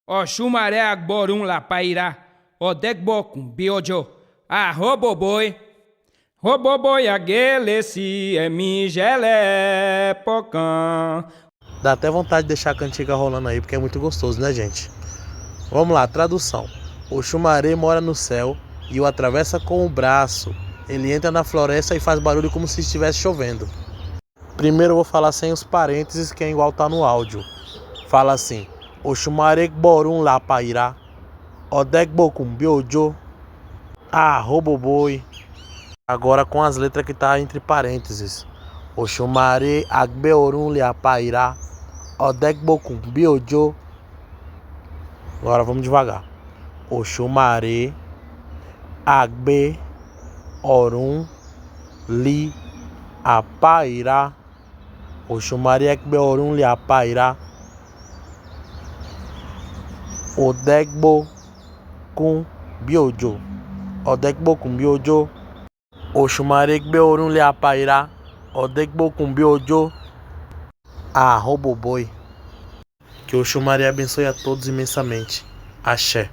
Oxumaré agborum lapairá, odegbokum biojo, roboboi. Roboboi agueleci, migelé pocã. Dá até vontade de deixar a cantiga rolando aí, porque é muito gostoso, né, gente? Vamos lá, tradução. O Xumaré mora no céu e o atravessa com o braço. Ele entra na floresta e faz barulho como se estivesse chovendo. Primeiro eu vou falar sem os parênteses, que é igual tá no áudio. Fala assim: O Xumaré borum lá pairá, odeg bokum biojo, roboboi. Agora com as letras que tá entre parênteses. O Xumaré agbeorum lá pairá, odeg bokum biojo. Agora vamos devagar. O Xumaré agbe orum li apairá. O Xumaré agbe orum li apairá. Odegbo com biojo. Odegbo com biojo. O Xumaré agbe orum li apairá. Odegbo com biojo. Roboboi. Que o Xumaré abençoe a todos imensamente. Axé.